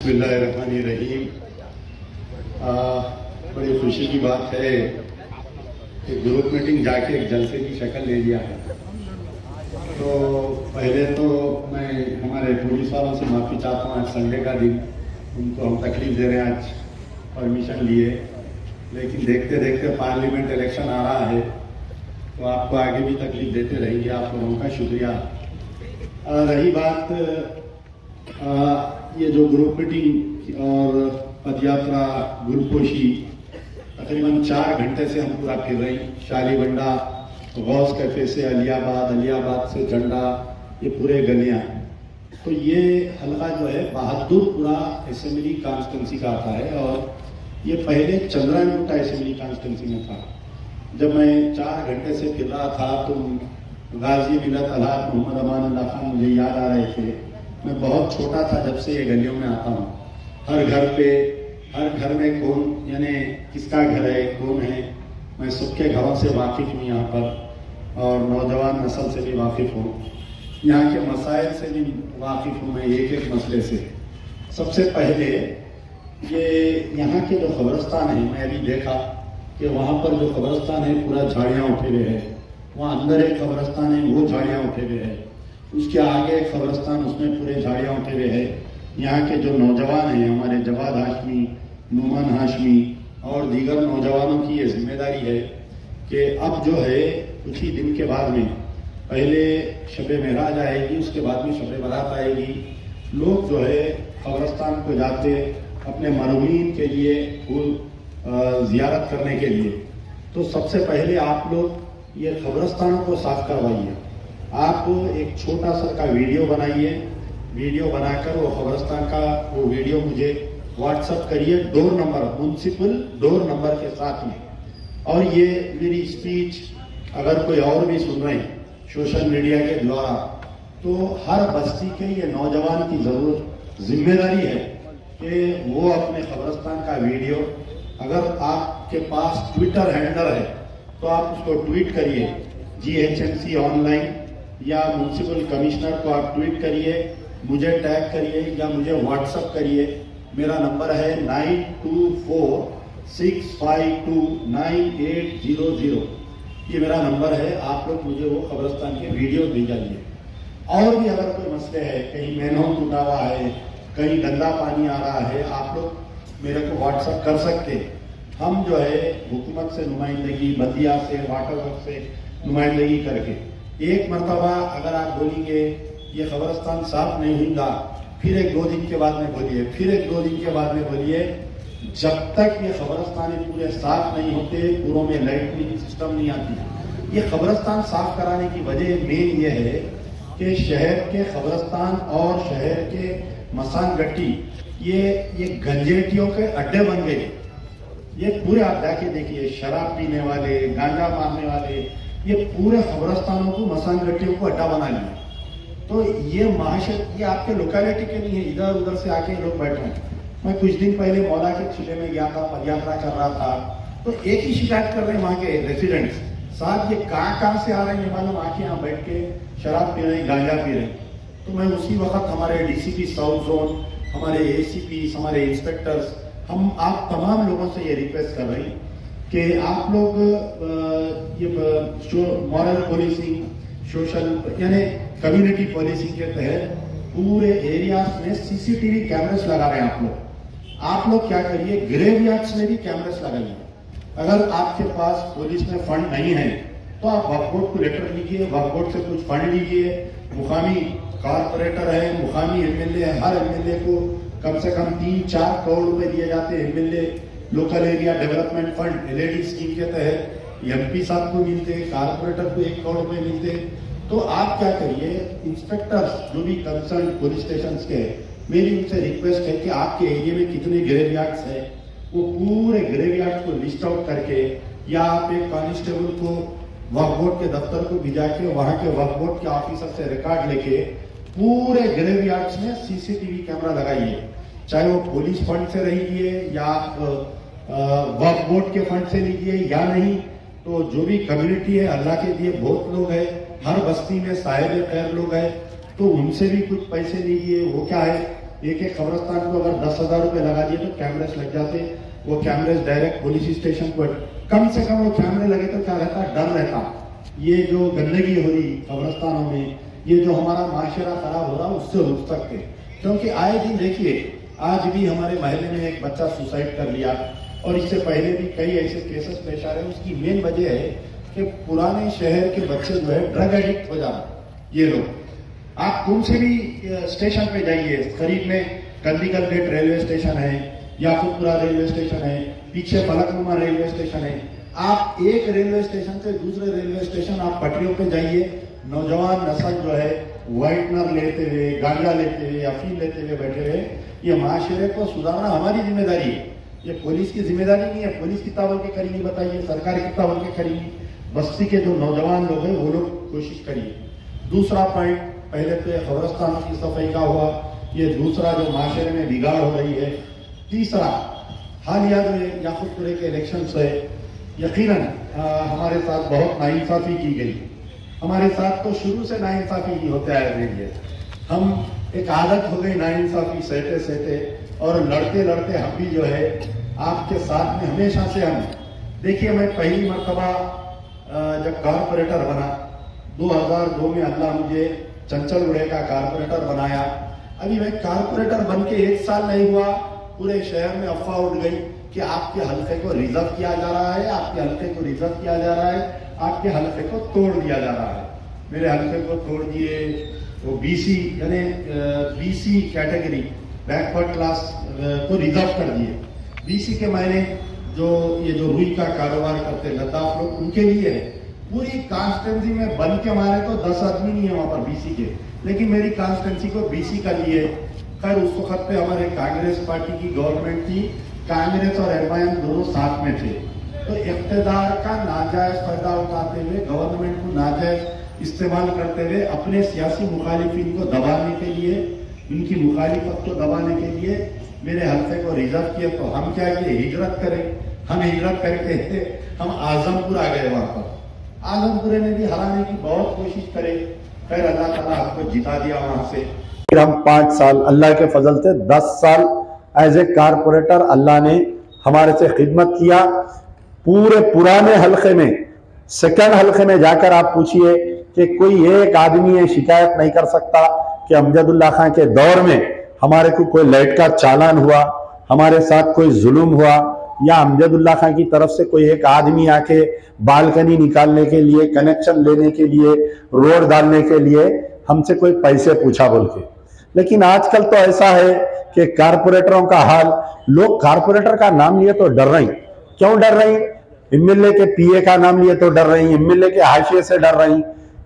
बिस्मिल्लाहिर्रहमानिर्रहीम। बड़ी खुशी की बात है कि ग्रुप मीटिंग जाके एक जलसे की शक्ल ले लिया है। तो पहले तो मैं हमारे पुलिस वालों से माफ़ी चाहता हूँ। आज संडे का दिन उनको हम तकलीफ दे रहे हैं, आज परमिशन लिए, लेकिन देखते देखते पार्लियामेंट इलेक्शन आ रहा है तो आपको आगे भी तकलीफ देते रहेंगे। आप लोगों का शुक्रिया। रही बात ये जो ग्रुप मीटिंग और पदयात्रा गुरुपोशी तकरीबन 4 घंटे से हम पूरा फिर रहे हैं। शालीबंडा, गौस कैफे से अलियाबाद से झंडा, ये पूरे गलियां। तो ये हल्का जो है बहादुरपुरा असेंबली कॉन्स्टिट्यूंसी का आता है और ये पहले चंद्रायनगुट्टा असेंबली कॉन्स्टिट्यूंसी में था। जब मैं 4 घंटे से फिर रहा था तो गाजी मिलत अल्लाह मोहम्मद अमान अल्लाह खान मुझे याद आ रहे थे। मैं बहुत छोटा था जब से ये गलियों में आता हूँ। हर घर में कौन, यानी किसका घर है, कौन है, मैं सबके घरों से वाकिफ़ हूँ यहाँ पर, और नौजवान नस्ल से भी वाकिफ़ हूँ, यहाँ के मसाइल से भी वाकिफ़ हूँ मैं, एक एक मसले से। सबसे पहले ये यहाँ के जो कब्रिस्तान है, मैं अभी देखा कि वहाँ पर जो कब्रिस्तान है पूरा झाड़ियाँ उठे हुए है। वहाँ अंदर एक कब्रिस्तान है, वो झाड़ियाँ उठे हुए है। उसके आगे एक कब्रिस्तान, उसमें पूरे झाड़ियाँ उठे हुए है। यहाँ के जो नौजवान हैं, हमारे जवाद हाशमी, नुमान हाशमी और दीगर नौजवानों की ये जिम्मेदारी है कि अब जो है कुछ ही दिन के बाद में, पहले शब महराज आएगी, उसके बाद में शब बारात आएगी। लोग जो है कब्रिस्तान को जाते अपने मरहूमीन के लिए फूल जियारत करने के लिए। तो सबसे पहले आप लोग ये कब्रिस्तानों को साफ करवाइए। आप एक छोटा सा का वीडियो बनाइए, वीडियो बनाकर वो कब्रिस्तान का वो वीडियो मुझे व्हाट्सएप करिए, door number, municipal door number के साथ में। और ये मेरी स्पीच अगर कोई और भी सुन रहे हैं सोशल मीडिया के द्वारा, तो हर बस्ती के ये नौजवान की जरूर जिम्मेदारी है कि वो अपने कब्रिस्तान का वीडियो, अगर आपके पास ट्विटर हैंडल है तो आप उसको ट्वीट करिए, GHMC ऑनलाइन या म्युनिसिपल कमिश्नर को आप ट्वीट करिए, मुझे टैग करिए या मुझे व्हाट्सएप करिए। मेरा नंबर है 9246529800। ये मेरा नंबर है। आप लोग मुझे वो कब्रिस्तान के वीडियो भेजिए। और भी अगर कोई मसले है, कहीं मैनहोल टूटा हुआ है, कहीं गंदा पानी आ रहा है, आप लोग मेरे को व्हाट्सएप कर सकते हैं। हम जो है हुकूमत से नुमाइंदगी, बल्दिया से, वाटर वर्क से नुमाइंदगी करके एक मरतबा अगर आप बोलेंगे ये कब्रिस्तान साफ नहीं होगा, फिर 1-2 दिन के बाद में बोलिए, फिर 1-2 दिन के बाद में बोलिए, जब तक ये कब्रिस्तान पूरे साफ नहीं होते, पूरों में लाइट सिस्टम नहीं आती। ये कब्रिस्तान साफ कराने की वजह मेन ये है कि शहर के कब्रिस्तान और शहर के मसान गट्टी ये गंजेटियों के अड्डे बन गए। ये पूरे आप जाके देखिए, शराब पीने वाले, गांजा मारने वाले, ये पूरे कब्रिस्तानों को, मसान गट्टियों को अड्डा बना लिया। तो ये माशर, ये आपके लोकेलिटी के नहीं है, इधर उधर से आके लोग बैठे हैं। मैं कुछ दिन पहले मौला के जिले में गया था, पदयात्रा कर रहा था, तो एक ही शिकायत कर रहे हैं वहाँ के रेसिडेंट्स, साहब ये कहाँ से आ रहे हैं मालूम, आके यहाँ बैठ के शराब पी रहे हैं, गांजा पी रहे हैं। तो मैं उसी वक्त हमारे DCP साउथ जोन, हमारे ACPs, हमारे इंस्पेक्टर्स, हम आप तमाम लोगों से ये रिक्वेस्ट कर रहे हैं कि आप लोग ये मॉरल पुलिसिंग, सोशल यानी कम्युनिटी पॉलिसिंग के तहत पूरे एरियाज में CCTV कैमरेस लगा रहे हैं। आप लोग क्या करिए, ग्रेवयार्ड्स में भी कैमरेस लगाइए। अगर आपके पास पुलिस में फंड नहीं है तो आप वक्फ बोर्ड को लेटर लिखिए, वक्फ बोर्ड से कुछ फंड लीजिए। मुकामी कारपोरेटर है, मुकामी MLA है, हर MLA को कम से कम 3-4 करोड़ रुपए दिए जाते हैं। MLA local area development fund LED scheme के तहत MP साहब को मिलते, कारपोरेटर को 1 करोड़ रुपए मिलते। तो आप क्या करिए, इंस्पेक्टर्स जो भी कंसर्न पुलिस स्टेशन के, मेरी उनसे रिक्वेस्ट है कि आपके एरिया में कितने ग्रेवयार्ड्स है, वो पूरे ग्रेवयार्ड्स को लिस्ट आउट करके, या आप एक कांस्टेबल को वक्फ बोर्ड के दफ्तर को भिजा के वहां के वक्फ बोर्ड के ऑफिसर से रिकॉर्ड लेके पूरे ग्रेवयार्ड्स में CCTV कैमरा लगाइए। चाहे वो पुलिस फंड से लीजिए या आप वक्फ बोर्ड के फंड से लीजिए या नहीं, तो जो भी कम्युनिटी है, अल्लाह के दिए बहुत लोग हैं, हर बस्ती में साहिब खैर लोग हैं, तो उनसे भी कुछ पैसे लीजिए। वो क्या है, एक एक कब्रस्तान को अगर 10,000 रुपये लगा दिए तो कैमरेस लग जाते, वो कैमरेस डायरेक्ट पुलिस स्टेशन पर, कम से कम वो कैमरे लगे तो क्या रहता, डर रहता। ये जो गंदगी हो रही कब्रस्तानों में, ये जो हमारा माशरा खराब हो रहा उससे रुक सकते। क्योंकि आए दिन देखिए, आज भी हमारे महल्ले में एक बच्चा सुसाइड कर लिया और इससे पहले भी कई ऐसे केसेस पेश आ रहे हैं। उसकी मेन वजह है कि पुराने शहर के बच्चे जो है ड्रग एडिक्ट हो जाते। ये लोग, आप कौन से भी स्टेशन पे जाइए करीब में, कंदीकल गेट रेलवे स्टेशन है, याकूबपुरा रेलवे स्टेशन है, पीछे फलकनुमा रेलवे स्टेशन है, आप एक रेलवे स्टेशन से दूसरे रेलवे स्टेशन आप पटरियों पे जाइए, नौजवान नस्ल जो है व्हाइटनर लेते हुए, गांजा लेते हुए, अफीम लेते हुए बैठे हुए। ये माशरे को सुधारना हमारी जिम्मेदारी है, ये पुलिस की जिम्मेदारी नहीं है। पुलिस कितना बोल के करेंगी बताइए, सरकार कितना बोल के करेंगी? बस्ती के जो नौजवान लोग हैं वो लोग कोशिश करिए। दूसरा पॉइंट, पहले तो कब्रस्तानों की सफाई का हुआ, ये दूसरा जो माशरे में बिगाड़ हो रही है। तीसरा, हालिया जो याकूबपुरे के इलेक्शन से यकीनन हमारे साथ बहुत नाइंसाफी की गई। हमारे साथ तो शुरू से नाइंसाफी होते आ रही है। हम एक आदत हो गई नाइंसाफी सहते सहते, और लड़ते लड़ते हम भी जो है आपके साथ में हमेशा से हम। देखिए, मैं पहली मर्तबा जब कारपोरेटर बना 2002 में, अल्लाह मुझे चंचलगुड़े का कारपोरेटर बनाया। अभी मैं कारपोरेटर बन के 1 साल नहीं हुआ, पूरे शहर में अफवाह उठ गई कि आपके हल्के को रिजर्व किया जा रहा है, आपके हल्के को रिजर्व किया जा रहा है, आपके हल्के को तोड़ दिया जा रहा है। मेरे हल्के को तोड़ दिए, वो बीसी यानी बीसी कैटेगरी बैकवर्ड क्लास को रिजर्व कर दिए। बीसी के मायने जो ये जो रुई का कारोबार करते लद्दाख लोग, उनके लिए है। पूरी कॉन्स्टिट्यूंसी में बन के मारे तो 10 आदमी नहीं है वहां पर बीसी के, लेकिन मेरी कॉन्स्टिट्यूंसी को बीसी का लिए। खैर उस वक्त पे हमारे कांग्रेस पार्टी की गवर्नमेंट थी, कांग्रेस और एमआईएम दोनों साथ में थे, तो इख्तिदार का नाजायज फायदा उठाते हुए, गवर्नमेंट को नाजायज इस्तेमाल करते हुए अपने सियासी मुखालिफिन को दबाने के लिए, उनकी मुखालिफत को दबाने के लिए मेरे हल्के को रिजर्व किया। तो हम क्या किए, हिजरत करें। हम हिजरत करके हम आजमपुर आ गए। वहां पर आजमपुरे ने भी हराने की बहुत कोशिश करे, खैर अल्लाह ताला आपको जिता दिया वहां से। फिर हम 5 साल, अल्लाह के फजल से 10 साल एज ए कारपोरेटर अल्लाह ने हमारे से खिदमत किया। पूरे पुराने हल्के में, सेकंड हल्के में जाकर आप पूछिए कि कोई एक आदमी ये शिकायत नहीं कर सकता कि अमजदुल्ला खां के दौर में हमारे को कोई लाइट का चालान हुआ, हमारे साथ कोई जुल्म हुआ, या अमजदुल्ला खां की तरफ से कोई एक आदमी आके बालकनी निकालने के लिए, कनेक्शन लेने के लिए, रोड डालने के लिए हमसे कोई पैसे पूछा बोल के। लेकिन आजकल तो ऐसा है कि कारपोरेटरों का हाल, लोग कारपोरेटर का नाम लिए तो डर रही। क्यों डर रही? एमएलए के पीए का नाम लिए तो डर रही, एमएलए के हाशिए से डर रही।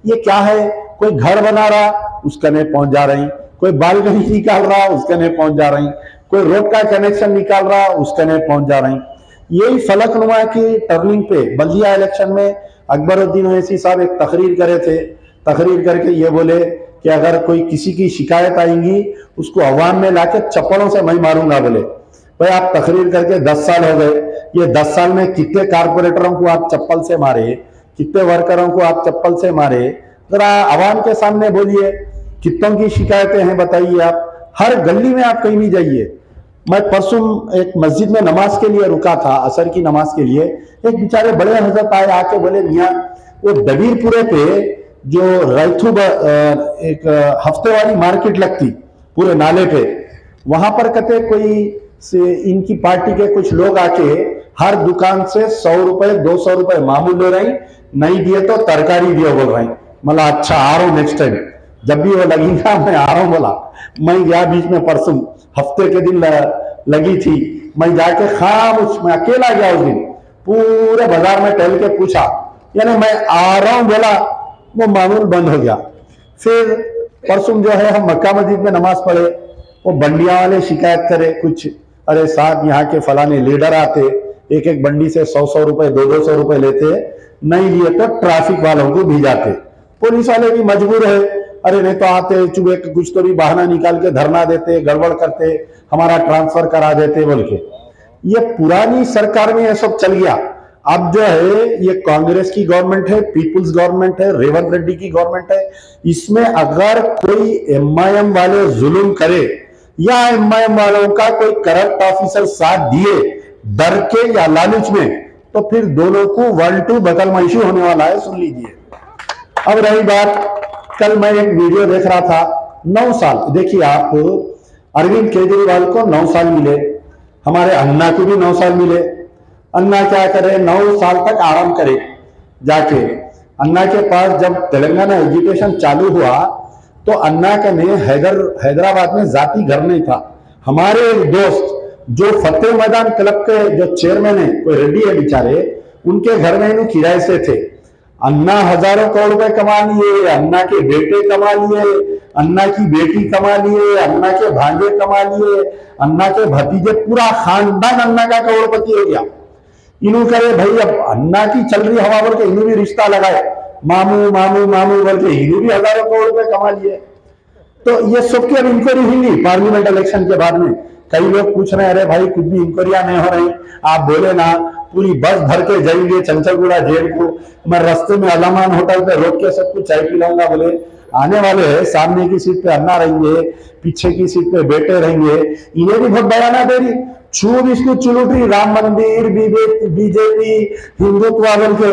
ये क्या है? कोई घर बना रहा उसका नहीं पहुंच जा रही, कोई बालकनी निकाल रहा उसका नहीं पहुंच जा रही, कोई रोड का कनेक्शन निकाल रहा उसका नहीं पहुंच जा रही। यही फलकनुमा की टर्निंग पे बल्दिया इलेक्शन में अकबरुद्दीन ओवैसी साहब एक तकरीर करे थे। तकरीर करके ये बोले कि अगर कोई किसी की शिकायत आएंगी उसको अवाम में लाके चप्पलों से मैं मारूंगा। बोले भाई आप तकरीर करके 10 साल हो गए, ये 10 साल में कितने कारपोरेटरों को आप चप्पल से मारे, कितने वर्करों को आप चप्पल से मारे, जरा अवाम के सामने बोलिए। कितनों की शिकायतें हैं बताइए आप। हर गली में आप कहीं भी जाइए। मैं परसों एक मस्जिद में नमाज के लिए रुका था, असर की नमाज के लिए। एक बेचारे बड़े हजरत आए, आके बोले मियाँ वो दबीरपुरे पे जो रैथू एक हफ्ते वाली मार्केट लगती पूरे नाले पे, वहां पर कहते कोई से इनकी पार्टी के कुछ लोग आके हर दुकान से 100 रुपए 200 रुपए मामूल ले रही, नहीं दिए तो तरकारी दियो बोल रही। मतलब अच्छा आ रहा हूं नेक्स्ट टाइम, जब भी वो लगेगा मैं आ रहा हूं। बोला मैं गया बीच में, परसों हफ्ते के दिन लगी थी, मैं जाके खामोश, मैं अकेला गया उस दिन, पूरे बाजार में टहल के पूछा, यानी मैं आ रहा हूं बोला, वो मामूल बंद हो गया। फिर परसों जो है हम मक्का मस्जिद में नमाज पढ़े, वो बंडिया वाले शिकायत करे कुछ, अरे साहब यहाँ के फलाने लीडर आते, एक एक बंडी से 100-100 रुपए 200-200 रुपए लेते, नहीं लिए तो ट्रैफिक वालों को भेजाते। पुलिस वाले भी मजबूर है, अरे नहीं तो आते चुबे कुछ तो भी बहाना निकाल के धरना देते, गड़बड़ करते, हमारा ट्रांसफर करा देते बोल के। ये पुरानी सरकार में ये सब चल गया। अब जो है ये कांग्रेस की गवर्नमेंट है, पीपुल्स गवर्नमेंट है, रेवंत रेड्डी की गवर्नमेंट है। इसमें अगर कोई एमआईएम वाले जुल्म करे या एमआईएम वालों का कोई करप्ट ऑफिसर साथ दिए डर के या लालच में, तो फिर दोनों को 1-2 बदलमैशी होने वाला है, सुन लीजिए। अब रही बात, कल मैं एक वीडियो देख रहा था, 9 साल, देखिए आप, अरविंद केजरीवाल को 9 साल मिले, हमारे अन्ना को भी 9 साल मिले। अन्ना क्या करे, 9 साल तक आराम करे जाके। अन्ना के पास जब तेलंगाना एजुकेशन चालू हुआ तो अन्ना का ने हैदराबाद में जाति घर नहीं था। हमारे एक दोस्त जो फतेह मैदान क्लब के जो चेयरमैन है, कोई रेड्डी है बेचारे, उनके घर में इन्हों किराए से थे। अन्ना हजारों करोड़ रुपए कमा लिए, अन्ना के बेटे कमा लिए, अन्ना की बेटी कमा लिए, अन्ना के भांजे कमा लिए, अन्ना के भतीजे, पूरा खानदान अन्ना का करोड़पति हो गया। इन्हों करे भाई अब अन्ना की चल रही हवा बोल के इन्हों भी रिश्ता लगाए, मामू मामू मामू बोल के इन्हों भी हजारों करोड़ रुपए कमा लिए। तो ये सबकी अब इंक्वायरी हुई पार्लियामेंट इलेक्शन के बाद में। कई लोग पूछ रहे हैं अरे भाई कुछ भी इंक्वायरियां नहीं हो रही, आप बोले ना पूरी बस भर के जाएंगे चंचलगुड़ा जेल को, मैं रास्ते में अलामान होटल पे रोक के सबको चाय पिलाऊंगा। बोले आने वाले हैं, सामने की सीट पे अन्ना रहेंगे, पीछे की सीट पे बेटे रहेंगे, इन्हें भी बहुत बयाना दे रही, छू इसको चुलूटी, राम मंदिर, बीजेपी, हिंदुत्व बोल के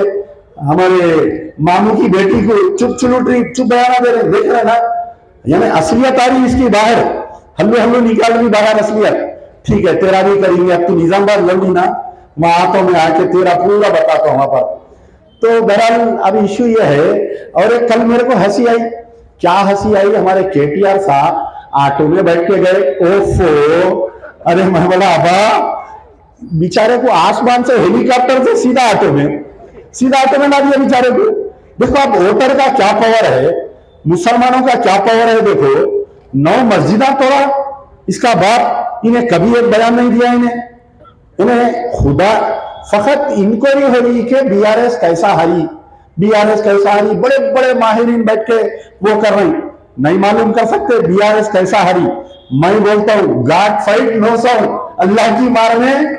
हमारे मामू की बेटी को चुप चुलूटी, चुप बयाना दे रहे, देख रहे ना, यानी असलियत आ रही इसकी बाहर, हल्लू हल्लू निकाल रही बाहर असलियत। ठीक है तेरा भी करेंगे, अब तू निजामबाद लड़ ली ना, वहां आता मैं आके तेरा पूरा बताता हूं वहां पर। तो बहरहाल अब इश्यू ये है। और एक कल मेरे को हंसी आई, क्या हंसी आई, हमारे केटीआर साहब ऑटो में बैठ के गए, ओफो, अरे मैं बोला अबा बेचारे को आसमान से हेलीकॉप्टर से सीधा ऑटो में ला दिया बेचारे को। देखो अब वोटर का क्या पावर है, मुसलमानों का क्या पावर है। देखो 9 मस्जिदा तोड़ा, इसका बाप इन्हें कभी एक बयान नहीं दिया, इन्हें खुदा फकत इंक्वायरी हो रही कि बीआरएस कैसा हारी, बीआरएस कैसा हारी, बड़े बड़े माहिरीन बैठ के वो कर रहे हैं, नहीं मालूम कर सकते बीआरएस कैसा हारी। मैं बोलता हूं गाड फाइट नो साउंड, अल्लाह की मार में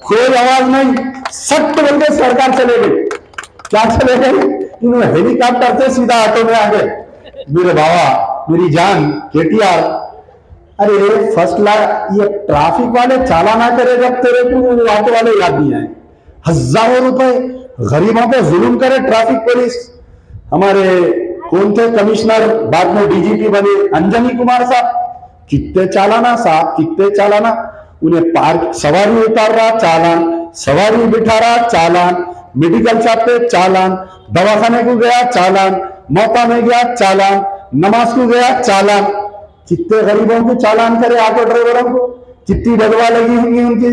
कोई आवाज नहीं, सख्त बोल के सरकार चले गई। क्या चले गई, इन्होंने हेलीकॉप्टर से सीधा ऑटो में आ गए। मेरे बाबा मेरी जान केटीआर, अरे फर्स्ट ये ट्रैफिक वाले चालाना करे जब तेरे को ऑटो वाले याद नहीं आए, हजारों रुपए गरीबों पे जुल्म करे ट्रैफिक पुलिस। हमारे कौन थे कमिश्नर, बाद में डीजीपी बने, अंजनी कुमार साहब, कितने चालाना साहब, कितने चालाना। उन्हें पार्क सवारी उतार रहा चालान, सवारी बिठा रहा चालान, मेडिकल शॉप पे चालान, दवाखाने को गया चालान, मौका में गया चालान, नमाज को गया चालान। कितने गरीबों को चालान करे, ऑटो ड्राइवरों को कितनी डगवा लगी होंगी उनकी,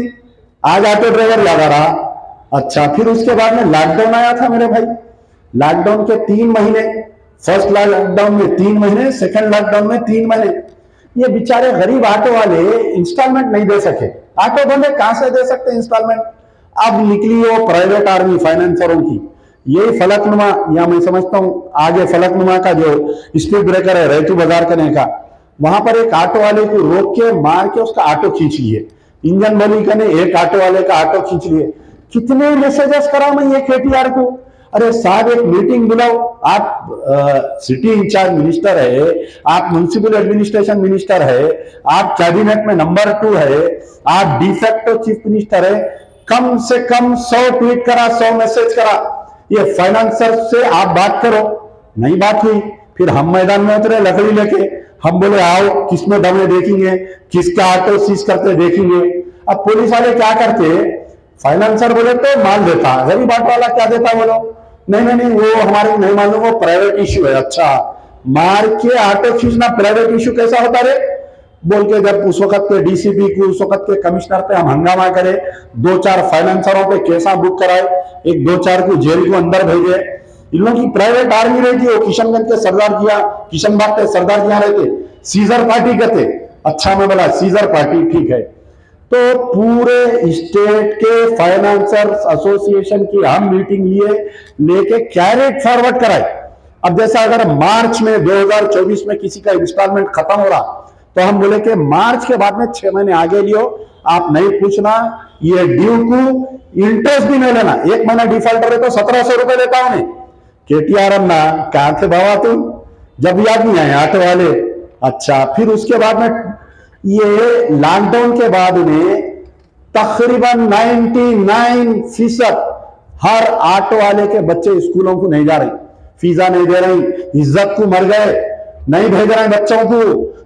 आज ऑटो ड्राइवर लगा रहा। अच्छा फिर उसके बाद में लॉकडाउन आया था मेरे भाई, लॉकडाउन के 3 महीने, फर्स्ट लॉकडाउन में 3 महीने, सेकंड लॉकडाउन में 3 महीने, ये बेचारे गरीब ऑटो वाले इंस्टॉलमेंट नहीं दे सके। ऑटो बंदे कहां से दे सकते इंस्टॉलमेंट। अब निकली वो प्राइवेट आर्मी फाइनेंसरों की, यही फलकनुमा, या मैं समझता हूं आगे फलकनुमा का जो स्पीड ब्रेकर है रैतू बाजार करने का, वहां पर एक ऑटो वाले को रोक के मार के उसका ऑटो खींच लिए, इंजन बली करने एक ऑटो वाले का ऑटो खींच लिए। कितने मैसेजेस करा मैं ये केटीआर को, अरे साहब एक मीटिंग बुलाओ, आप सिटी इंचार्ज मिनिस्टर है, आप म्युनिसिपल एडमिनिस्ट्रेशन मिनिस्टर है, आप कैबिनेट में नंबर 2 है, आप डिफेक्टो चीफ मिनिस्टर है, कम से कम 100 ट्वीट करा, 100 मैसेज करा, ये फाइनेंसर से आप बात करो। नहीं बात हुई, फिर हम मैदान में उतरे लकड़ी लेके, हम बोले आओ किसमें दमे देखेंगे, किसका ऑटो सीज करते देखेंगे। अब पुलिस वाले क्या करते, फाइनेंसर बोले तो माल देता, गरीब ऑटो वाला क्या देता बोलो, नहीं वो हमारे नहीं मालूम, वो प्राइवेट इश्यू है। अच्छा मार के ऑटो खींचना प्राइवेट इश्यू कैसा होता रे बोल के, जब उस वक्त के डीसीपी को, उस वक्त के कमिश्नर पे हम हंगामा करे, 2-4 फाइनेंसरों पे केसा बुक कराए, एक 2-4 को जेल को अंदर भेजे। इन लोगों की प्राइवेट आर्मी रहती है, वो किशनगंज के सरदार जिया, किशनबाग के सरदार जिया रहते, सीजर पार्टी कहते। अच्छा मैं बोला सीजर पार्टी ठीक है। तो पूरे स्टेट के फाइनेंसर्स एसोसिएशन की हम मीटिंग लेके कैरेट फॉरवर्ड कराए। अब जैसा अगर मार्च में 2024 में किसी का इंस्टॉलमेंट खत्म हो रहा, तो हम बोले कि मार्च के बाद में 6 महीने आगे लियो, आप नहीं पूछना, ये ड्यू को इंटरेस्ट भी नहीं लेना। 1 महीना डिफॉल्टर है तो 1700 रुपए देता हूं। केटीआर अन्ना कहा थे बाबा तुम, जब याद नहीं आए ऑटो वाले। अच्छा फिर उसके बाद में ये लॉकडाउन के बाद में तकरीबन 99% हर ऑटो वाले के बच्चे स्कूलों को नहीं जा रहे, फीसा नहीं दे रही, इज्जत को मर गए, नहीं भेज रहे बच्चों को।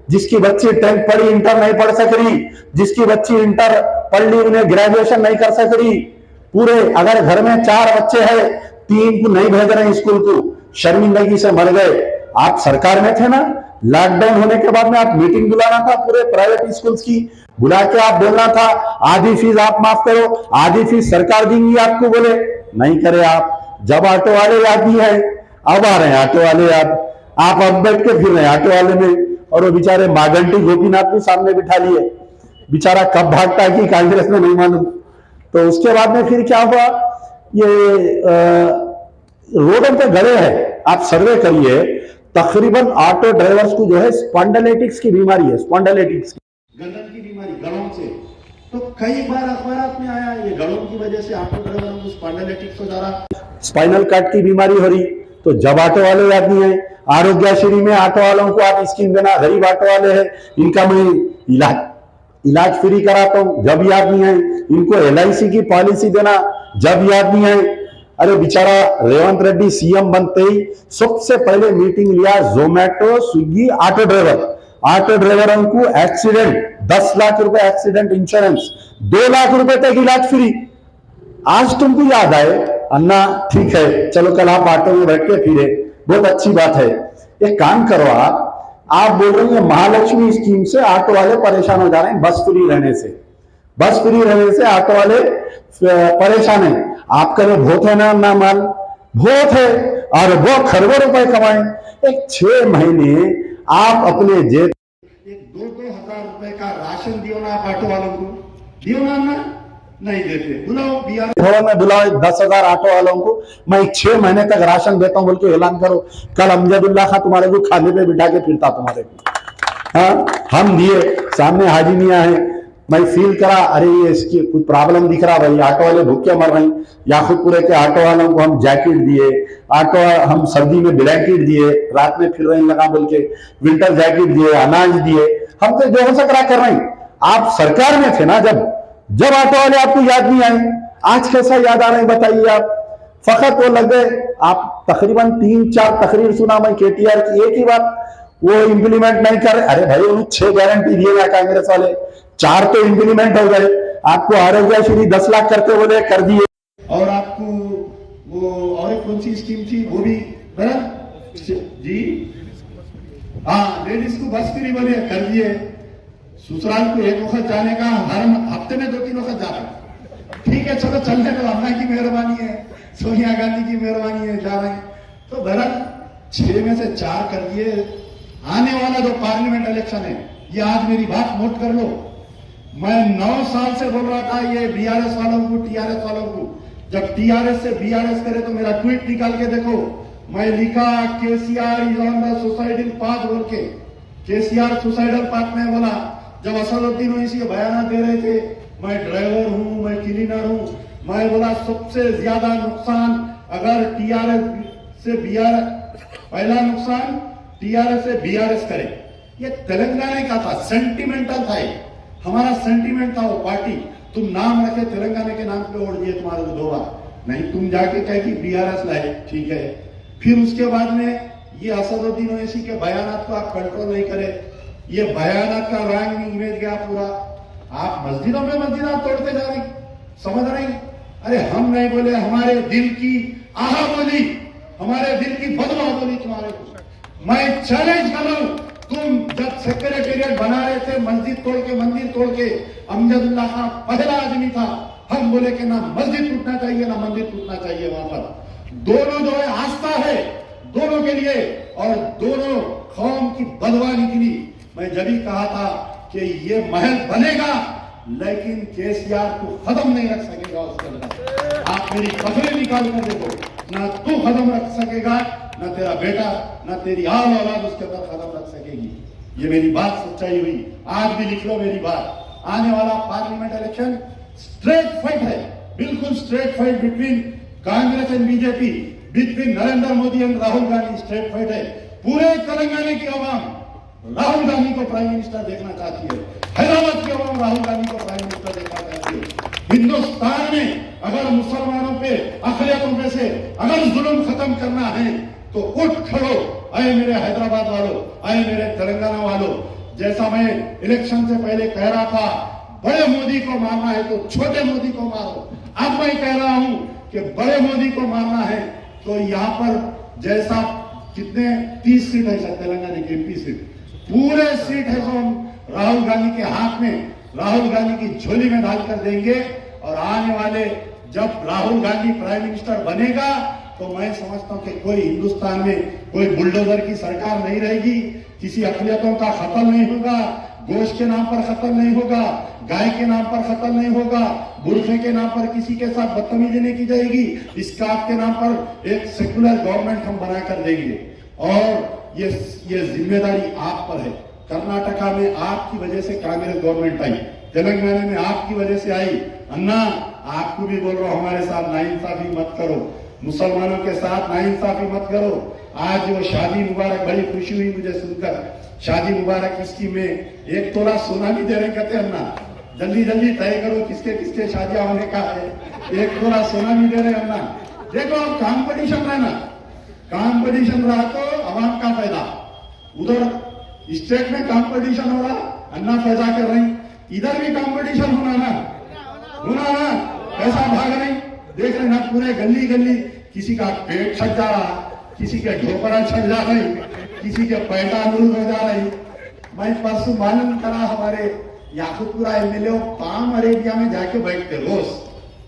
जिसकी बच्ची 10th पढ़ी इंटर नहीं पढ़ सक रही, जिसकी बच्ची इंटर पढ़ ली उन्हें ग्रेजुएशन नहीं कर सक रही। पूरे अगर घर में 4 बच्चे हैं, 3 को नहीं भेज रहे स्कूल को, शर्मिंदगी से मर गए। आप सरकार में थे ना, लॉकडाउन होने के बाद में आप मीटिंग बुलाना था पूरे प्राइवेट स्कूल्स की, बुला के आप बोलना था आधी फीस आप माफ करो, आधी फीस सरकार देंगी आपको, बोले नहीं करे आप। जब ऑटो वाले याद नहीं है, अब आ रहे हैं ऑटो वाले याद, आप अब बैठ के फिर रहे ऑटो वाले में। और वो बेचारे मागंटी गोपीनाथ भी सामने बिठा लिए, बेचारा कब भागता है कि कांग्रेस में नहीं मालूम। तो उसके बाद में फिर क्या हुआ, ये रोडों पे गड़े हैं, आप सर्वे करिए, तकरीबन ऑटो ड्राइवर्स को जो है स्पॉन्डिलाइटिस की बीमारी है, स्पॉन्डिलाइटिस गर्दन की बीमारी गलों से। तो कई बार अखबार में आया ये गलों की वजह से ऑटो ड्राइवरों को स्पॉन्डिलाइटिस हो जा रहा, स्पाइनल कार्ड की बीमारी हो रही। तो जब ऑटो वाले याद नहीं है, आरोग्यश्री में ऑटो वालों को आप स्कीम देना, गरीब ऑटो वाले हैं इनका मैं इलाज फ्री कराता हूं, जब याद नहीं है। इनको LIC की पॉलिसी देना, जब याद नहीं है। अरे बेचारा रेवंत रेड्डी सीएम बनते ही सबसे पहले मीटिंग लिया जोमेटो, स्विगी, ऑटो ड्राइवरों को एक्सीडेंट 10 लाख रुपए एक्सीडेंट इंश्योरेंस, 2 लाख रुपए तक इलाज फ्री। आज तुमको याद आए, अन्ना ठीक है चलो कल आप ऑटो में बैठ के फिरे, बहुत अच्छी बात है। एक काम करो, आप बोल रहे हैं महालक्ष्मी स्कीम से ऑटो वाले परेशान हो जा रहे हैं, बस फ्री रहने से ऑटो वाले परेशान है। आपका जो भोट है ना माल भोट है, और वो खरबों रुपए कमाए। एक 6 महीने आप अपने जेब 2-2 हजार रुपए का राशन दियो ना आप ऑटो वालों को, दियो ना, नहीं देते। बुलाओ भवन में, बुलाओ 10,000 ऑटो वालों को, मैं 6 महीने तक राशन देता हूं बोल के ऐलान करो। कल अमजदुल्ला खां तुम्हारे को खाने पे बिठा के फिरता तुम्हारे को। हाँ, हम दिए, सामने हाजी मियां है, मैं फील करा अरे ये इसकी कुछ प्रॉब्लम दिख रहा भाई, ऑटो वाले भूखे मर रहे हैं। याकूबपुरे के ऑटो वालों को हम जैकेट दिए, हम सर्दी में ब्लैंकेट दिए, रात में फिर रहे लगा बोल के विंटर जैकेट दिए, अनाज दिए, हम तो जो हो सक रहा कर रहे हैं। आप सरकार में थे ना जब ऑटो वाले आपको याद नहीं आए, आज कैसा याद आ रहे हैं बताइए आप। फकत वो लग गए, आप तकरीबन 3-4 तकरीर सुना मैं KTR की, एक ही बात वो इंप्लीमेंट नहीं कर रहे। अरे भाई उन्हें 6 गारंटी दिए ना कांग्रेस वाले, 4 तो इंप्लीमेंट हो गए। आपको आरोग्यश्री 10 लाख करते बोले, कर दिए। और आपको वो और कौन सी स्कीम थी वो भी जी, हाँ लेडीज को बस फ्री बोले, कर दिए। ससुराल को 1 वक्त जाने का, हर हफ्ते में 2-3 वक्त जा रहे, ठीक है चलो चलने दो, अम्मा की मेहरबानी है, सोनिया गांधी की मेहरबानी है, जा रहे हैं। तो बहरहाल 6 में से 4 कर दिए। आने वाला जो पार्लियामेंट इलेक्शन है, ये आज मेरी बात नोट कर लो, मैं 9 साल से बोल रहा था ये BRS वालों को, TRS वालों को, जब TRS से BRS करे तो मेरा ट्वीट निकाल के देखो, मैं लिखा KCR is on the suicidal path बोल के। KCR सुसाइडल पाथ में बोला, जब असदुद्दीन ओवैसी बयान दे रहे थे, मैं ड्राइवर हूं, मैं क्लीनर हूं, मैं बोला सबसे ज्यादा नुकसान अगर TRS से BRS, पहला नुकसान TRS से BRS करे। ये तेलंगाना का था, सेंटिमेंटल था, हमारा सेंटिमेंट था वो पार्टी। तुम नाम रखे तेलंगाना के नाम पे ओढ़ दिए तुम्हारे को 2 बार, नहीं तुम जाके कहे कि BRS लाए, ठीक है। फिर उसके बाद में ये असदुद्दीन ओवैसी के बयानात को आप कंट्रोल नहीं करे, ये बयानात का रंग इमेज गया पूरा। आप मस्जिदों में मस्जिद तोड़ते जा रहे, समझ रहे। अरे हम नहीं बोले, हमारे दिल की आहा बोली, हमारे दिल की बदवा बोली तुम्हारे को। मैं चैलेंज कर रहा हूं, तुम जब सेक्रेटेरिएट बना रहे थे मस्जिद तोड़ के, मंदिर तोड़ के, अमजदुल्ला खां पहला आदमी था, हम बोले कि ना मस्जिद टूटना चाहिए ना मंदिर टूटना चाहिए। वहां पर दोनों जो है आस्था है दोनों के लिए, और दोनों कौम की बदवा निकली। मैं जब ही कहा था कि ये महल बनेगा, लेकिन KCR को खत्म नहीं रख सकेगा उसके अंदर। आप मेरी कसमें निकाल कर देखो, ना तू खत्म रख सकेगा, ना तेरा बेटा, ना तेरी आल औलाद उसके अंदर खत्म रख सकेगी। ये मेरी बात सच्चाई हुई, आज भी लिख लो मेरी बात। आने वाला पार्लियामेंट इलेक्शन स्ट्रेट फाइट है, बिल्कुल straight fight between Congress and BJP, between Narendra Modi and Rahul Gandhi. Straight fight है। पूरे तेलंगाना की आवाम राहुल गांधी को प्राइम मिनिस्टर देखना चाहती है। हैदराबाद के लोग राहुल गांधी को प्राइम मिनिस्टर देखना चाहते हो। हिंदुस्तान में अगर मुसलमानों पे, अकलियतों पे से अगर जुल्म खत्म करना है तो उठ खड़ो। अरे मेरे हैदराबाद वालों, अरे मेरे तेलंगाना वालों, जैसा मैं इलेक्शन से पहले कह रहा था बड़े मोदी को मारना है तो छोटे मोदी को मारो, अब मैं कह रहा हूं कि बड़े मोदी को मारना है तो यहां पर जैसा कितने 30 सीट है सर तेलंगाना की एमपी सीट, पूरे सीट है जो हम राहुल गांधी के हाथ में, राहुल गांधी की झोली में डालकर देंगे। और आने वाले जब राहुल गांधी प्राइम मिनिस्टर बनेगा तो मैं समझता हूं कि कोई हिंदुस्तान में कोई बुलडोजर की सरकार नहीं रहेगी, किसी अकलियतों का कत्ल नहीं होगा, गोश्त के नाम पर कत्ल नहीं होगा, गाय के नाम पर कत्ल नहीं होगा, बुरखे के नाम पर किसी के साथ बदतमीजी नहीं की जाएगी, स्काफ के नाम पर एक सेकुलर गवर्नमेंट हम बनाकर देंगे। और ये जिम्मेदारी आप पर है। कर्नाटका में आपकी वजह से कांग्रेस गवर्नमेंट आई, तेलंगाना में आपकी वजह से आई। अन्ना आपको भी बोल रहा हूं, हमारे साथ नाइंसाफी मत करो, मुसलमानों के साथ नाइंसाफी मत करो। आज वो शादी मुबारक, बड़ी खुशी हुई मुझे सुनकर, शादी मुबारक इसकी में 1 तोला सोना भी दे रहे कहते अन्ना, जल्दी जल्दी तय करो किसके किसके शादियां होने का है, 1 तोला सोना भी दे रहे अन्ना। देखो अब कॉम्पिटिशन रहना, कॉम्पिटिशन रहा तो अवाम का फायदा, उधर स्टेट में कॉम्पिटिशन हो रहा, अन्ना पैदा कर रही, इधर भी कॉम्पिटिशन होना ना, पैसा भाग रही, देख रहे ना पूरे गली गली, किसी का पेट छट जा रहा, किसी के ढोपरा छट जा रही, किसी के पैटा नूर हो जा रही। मैं परसों मालूम करा हमारे याकूबपुरा एमएलए पाम अरेबिया में जाके बैठते रोज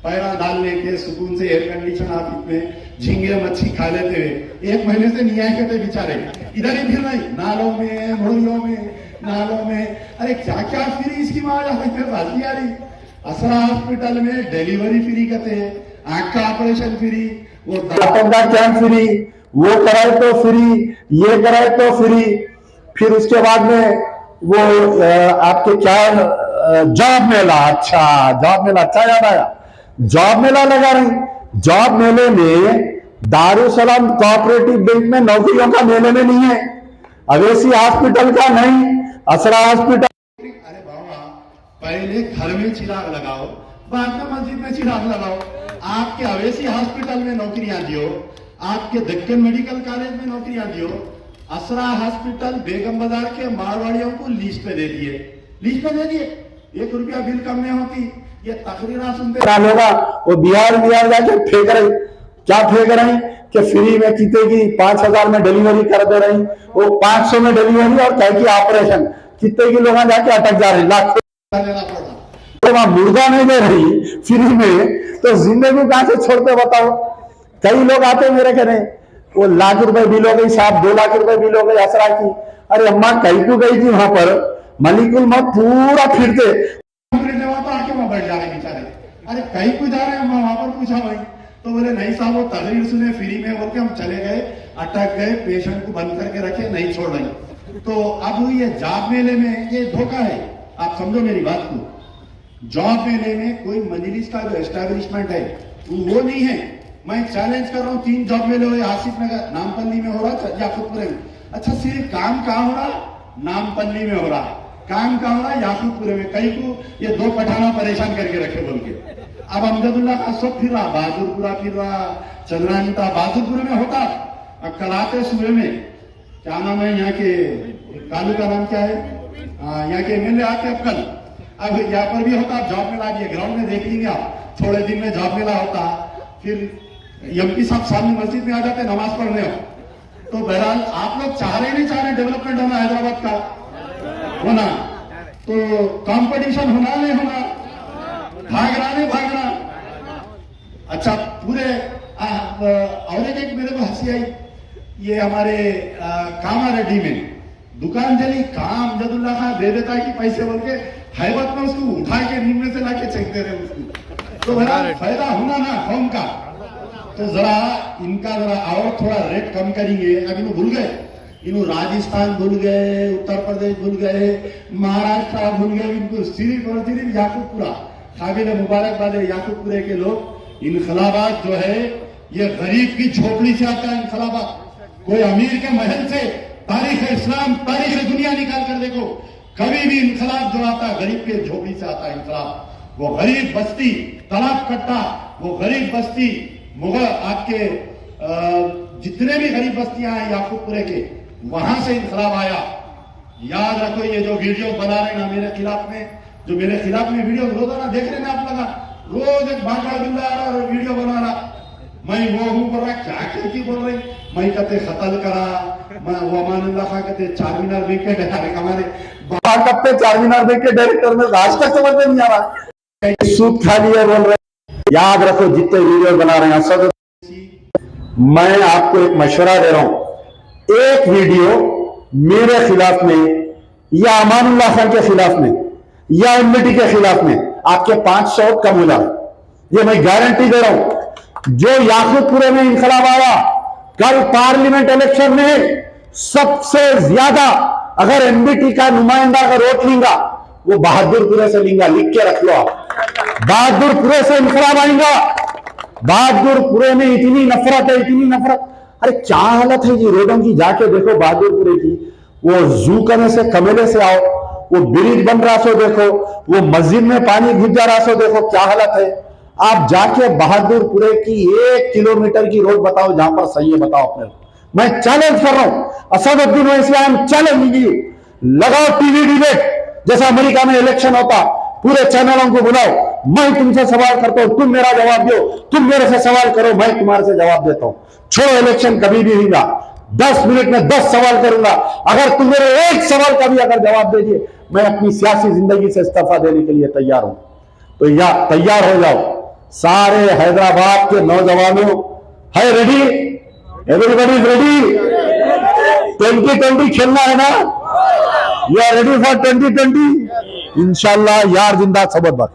पैरा डाल लेके सुकून से एयर कंडीशन ऑफिस में झींगे मच्छी खा लेते हुए, 1 महीने से नहीं आए थे बेचारे, इधर ही फिर नहीं, नालों में मोहल्लों में, नालों में, अरे क्या क्या फ्री स्कीम आ रही। असरा हॉस्पिटल में डिलीवरी फ्री कहते हैं, आंख का ऑपरेशन फ्री, वो डॉक्टर का कैंप फ्री, वो कराए तो फ्री, ये कराए तो फ्री। फिर उसके बाद में वो आपके क्या जॉब मेला, अच्छा जॉब मेला, अच्छा याद आया, जॉब मेला लगा रही। जॉब मेले में दारुसलाम कोऑपरेटिव बैंक में नौकरियों का मेले में नहीं है, अवेसी हॉस्पिटल का नहीं, असरा हॉस्पिटल। अरे बाबा पहले घर में चिराग लगाओ, बाद में मस्जिद में चिराग लगाओ। आपके अवेसी हॉस्पिटल में नौकरियां दियो, आपके दक्कन मेडिकल कॉलेज में नौकरियां दियो, असरा हॉस्पिटल बेगम बाजार के मारवाड़ियों को लीज पे दे दिए, लीज पे दे दिए, 1 रुपया बिल कम नहीं होती। ये तकरीरा सुनते होगा, वो बिहार जाके फेंक रही, क्या फेंक रही कि फ्री में कितने की 5,000 में डिलीवरी कर दे रही, वो 500 में डिलीवरी और कह की ऑपरेशन, कितने की लोग जाके अटक जा रही, लाख लेना पड़ा। तो वहां मुर्गा नहीं दे रही फ्री में, तो जिंदगी कहां से छोड़ते बताओ। कई लोग आते मेरे कहने, वो लाख रुपए बिल हो गई साहब, 2 लाख रुपए बिल हो गई असरा की। अरे अम्मा कहीं क्यों गई थी वहां पर, मलिकुल मौत पूरा फिरते आके वहां बैठ जा रहे बेचारे। अरे कहीं को जा रहे हैं अम्मा, वहां पर पूछा भाई तो बोले नहीं साहब वो तकरीर सुने फ्री में, बोल के हम चले गए, अटक गए, पेशेंट को बंद करके रखे, नहीं छोड़ रही। तो अब ये जॉब मेले में ये धोखा है, आप समझो मेरी बात को। जॉब मेले में कोई मजलिस का जो एस्टेब्लिशमेंट है वो नहीं है। मैं चैलेंज कर रहा हूँ, 3 जॉब मेले हुए, आसिफ नगर नामपल्ली में हो रहा, याकूबपुरे में। अच्छा सिर्फ काम कहाँ हो रहा, नामपल्ली में हो रहा, काम कहाँ हो रहा याकूबपुरे में। कई को ये 2 पठाना परेशान करके रखे बोल के। अब अमजदुल्ला का सब फिर रहा, बहादुरपुरा फिर रहा, चंद्रानिता बहादुरपुर में होता। अब कल आते सुबह में, क्या नाम है यहाँ के, कालू का नाम क्या है, यहाँ के एमएलए आते अब कल, अब यहाँ पर भी होता। जॉब मेला दिए ग्राउंड में देख लीजिए आप, थोड़े दिन में जॉब मेला होता। फिर एमपी साहब सामने मस्जिद में आ जाते नमाज पढ़ने। तो बहरहाल आप लोग चाह रहे नहीं, चाह रहे डेवलपमेंट होना हैदराबाद का होना, तो कंपटीशन होना नहीं होना, भागना नहीं भागना। अच्छा पूरे और एक मेरे को हंसी आई, ये हमारे कामा रेड्डी में दुकान चली, काम जदुल्ला खान दे देता है कि पैसे बोल के, हैबत में उसको उठा के नींद में से लाके चेकते रहे उसको। तो बहरहाल फायदा होना ना कौम का। तो जरा इनका जरा और थोड़ा रेट कम करेंगे। अब इन्हों भूल गए, इन्हों राजस्थान भूल गए, उत्तर प्रदेश भूल गए, महाराष्ट्र भूल गए, इनको सिर्फ और सिर्फ याकूबपुरा, काबिल मुबारकबाद याकूबपुरे के लोग। इनकलाबाद जो है ये गरीब की झोपड़ी से आता है इनकलाबाद, कोई अमीर के महल से। तारीख इस्लाम, तारीख दुनिया निकाल कर देखो, कभी भी इंकलाब जो आता है गरीब के झोपड़ी से आता है इंकलाब। वो गरीब बस्ती तलाब कट्टा, वो गरीब बस्ती मुगल आपके जितने भी गरीब बस्तियां हैं याकूबपुरे के, वहां से इंकलाब आया। याद रखो, ये जो वीडियो बना रहे हैं ना मेरे खिलाफ में, जो मेरे खिलाफ में वीडियो रोजाना देख रहे हैं आप लगा, रोज एक भाषा बिल्ला आ रहा और वीडियो बना रहा, मैं वो हूं बोल रहा, क्या कहती बोल रही, मैं कहते कतल करा, मैं वो अमानुल्लाह खां कहते चार मीनार देख के डायरेक्ट हमारे कब पे चार मीनार देख के डायरेक्टर में आज तक समझ में नहीं आ रहा, सूद खा लिया बोल रहे। याद रखो, जितने वीडियो बना रहे हैं सब, मैं आपको एक मशवरा दे रहा हूं, एक वीडियो मेरे खिलाफ में या अमानुल्लाह खान के खिलाफ में या एमबीटी के खिलाफ में आपके 500 कम हो जाए, ये मैं गारंटी दे रहा हूं। जो याकूबपुरे में इंकलाब आया, कल पार्लियामेंट इलेक्शन में सबसे ज्यादा अगर एमबीटी का नुमाइंदा अगर वोट लेगा वो बहादुरपुरे से लेगा, लिख के रख लो आप, बहादुरपुरे से इंकलाब आएगा। बहादुरपुरे में इतनी नफरत है, इतनी नफरत, अरे क्या हालत है जी रोडों की, जाके देखो बहादुरपुरे की, वो जू करने से कमेले से आओ, वो ब्रिज बन रहा सो देखो, वो मस्जिद में पानी घुस जा रहा सो देखो, क्या हालत है। आप जाके बहादुरपुरे की 1 किलोमीटर की रोड बताओ जहां पर सही है, बताओ अपने। मैं चैलेंज कर रहा हूं, असदुद्दीन ओवैसी चैलेंज लीजिए, लगाओ टीवी डिबेट, जैसा अमेरिका में इलेक्शन होता, पूरे चैनलों को बुलाओ, मैं तुमसे सवाल करता हूं, तुम मेरा जवाब दो, तुम मेरे से सवाल करो, मैं तुम्हारे से जवाब देता हूं। छोड़ो इलेक्शन कभी भी होगा, 10 मिनट में 10 सवाल करूंगा, अगर तुम मेरे एक सवाल का भी अगर जवाब दे दिए, मैं अपनी सियासी जिंदगी से इस्तीफा देने के लिए तैयार हूं। तो या तैयार हो जाओ सारे हैदराबाद के नौजवानों, है रेडी, एवरीबॉडी इज रेडी, 2020 खेलना है ना, यू आर रेडी फॉर 2020, इंशाल्लाह यार जिंदा सबक।